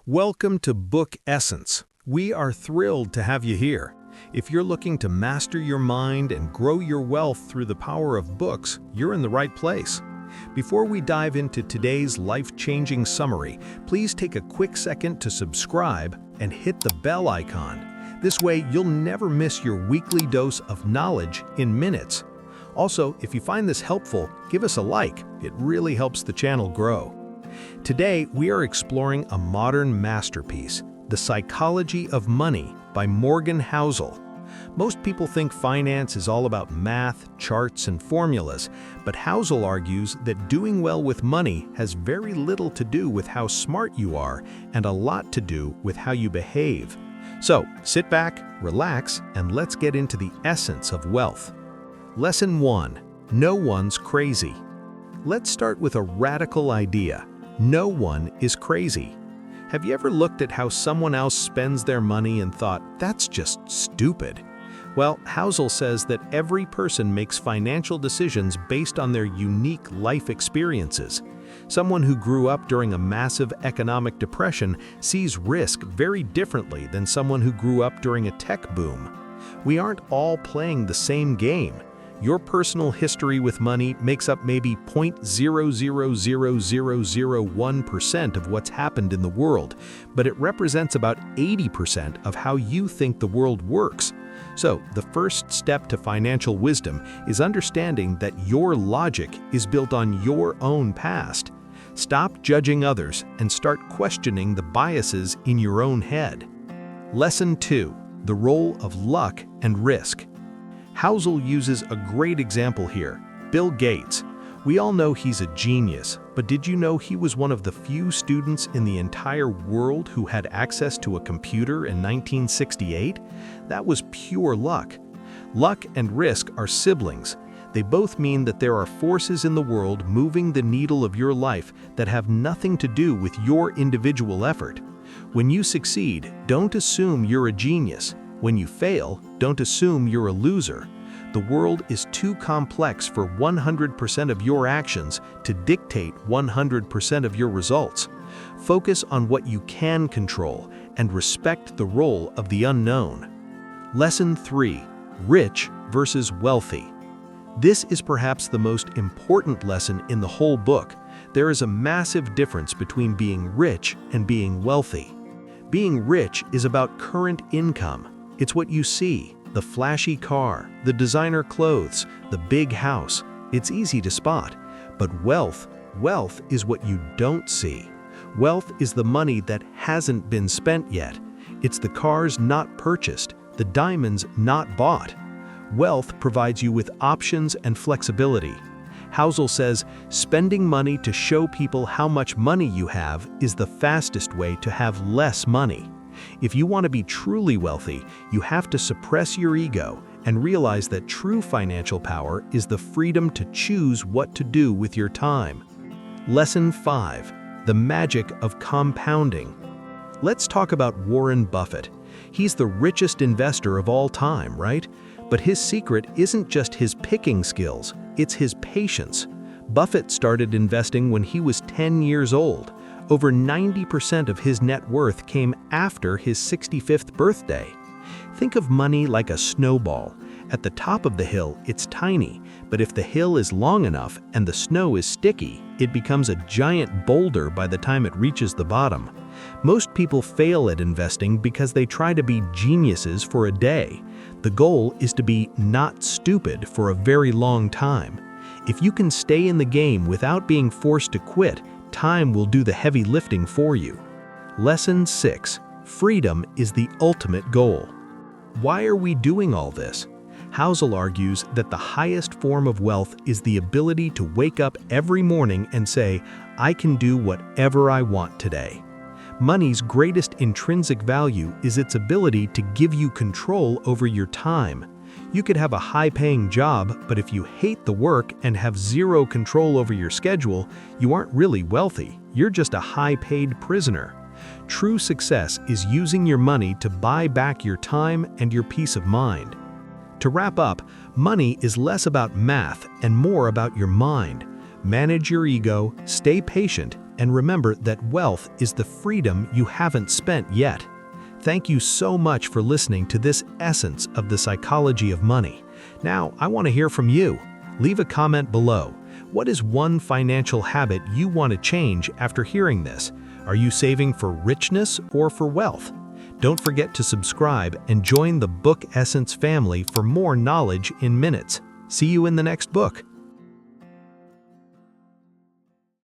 Welcome to Book Essence. We are thrilled to have you here. If you're looking to master your mind and grow your wealth through the power of books, you're in the right place. Before we dive into today's life-changing summary, please take a quick second to subscribe and hit the bell icon. This way, you'll never miss your weekly dose of knowledge in minutes. Also, if you find this helpful, give us a like. It really helps the channel grow. Today, we are exploring a modern masterpiece, The Psychology of Money by Morgan Housel. Most people think finance is all about math, charts, and formulas, but Housel argues that doing well with money has very little to do with how smart you are and a lot to do with how you behave. So, sit back, relax, and let's get into the essence of wealth. Lesson 1. No one's crazy. Let's start with a radical idea. No one is crazy. Have you ever looked at how someone else spends their money and thought, that's just stupid? Well, Housel says that every person makes financial decisions based on their unique life experiences. Someone who grew up during a massive economic depression sees risk very differently than someone who grew up during a tech boom. We aren't all playing the same game. Your personal history with money makes up maybe 0.00001% of what's happened in the world, but it represents about 80% of how you think the world works. So, the first step to financial wisdom is understanding that your logic is built on your own past. Stop judging others and start questioning the biases in your own head. Lesson 2. The role of luck and risk. Housel uses a great example here, Bill Gates. We all know he's a genius, but did you know he was one of the few students in the entire world who had access to a computer in 1968? That was pure luck. Luck and risk are siblings. They both mean that there are forces in the world moving the needle of your life that have nothing to do with your individual effort. When you succeed, don't assume you're a genius. When you fail, don't assume you're a loser. The world is too complex for 100% of your actions to dictate 100% of your results. Focus on what you can control and respect the role of the unknown. Lesson 3. Rich versus wealthy. This is perhaps the most important lesson in the whole book. There is a massive difference between being rich and being wealthy. Being rich is about current income. It's what you see, the flashy car, the designer clothes, the big house. It's easy to spot. But wealth is what you don't see. Wealth is the money that hasn't been spent yet. It's the cars not purchased, the diamonds not bought. Wealth provides you with options and flexibility. Housel says, spending money to show people how much money you have is the fastest way to have less money. If you want to be truly wealthy, you have to suppress your ego and realize that true financial power is the freedom to choose what to do with your time. Lesson 5. The magic of compounding. Let's talk about Warren Buffett. He's the richest investor of all time, right? But his secret isn't just his picking skills, it's his patience. Buffett started investing when he was 10 years old. Over 90% of his net worth came after his 65th birthday. Think of money like a snowball. At the top of the hill, it's tiny, but if the hill is long enough and the snow is sticky, it becomes a giant boulder by the time it reaches the bottom. Most people fail at investing because they try to be geniuses for a day. The goal is to be not stupid for a very long time. If you can stay in the game without being forced to quit, time will do the heavy lifting for you. Lesson 6. Freedom is the ultimate goal. Why are we doing all this? Housel argues that the highest form of wealth is the ability to wake up every morning and say, I can do whatever I want today. Money's greatest intrinsic value is its ability to give you control over your time. You could have a high-paying job, but if you hate the work and have zero control over your schedule, you aren't really wealthy. You're just a high-paid prisoner. True success is using your money to buy back your time and your peace of mind. To wrap up, money is less about math and more about your mind. Manage your ego, stay patient, and remember that wealth is the freedom you haven't spent yet. Thank you so much for listening to this essence of the psychology of money. Now, I want to hear from you. Leave a comment below. What is one financial habit you want to change after hearing this? Are you saving for richness or for wealth? Don't forget to subscribe and join the Book Essence family for more knowledge in minutes. See you in the next book.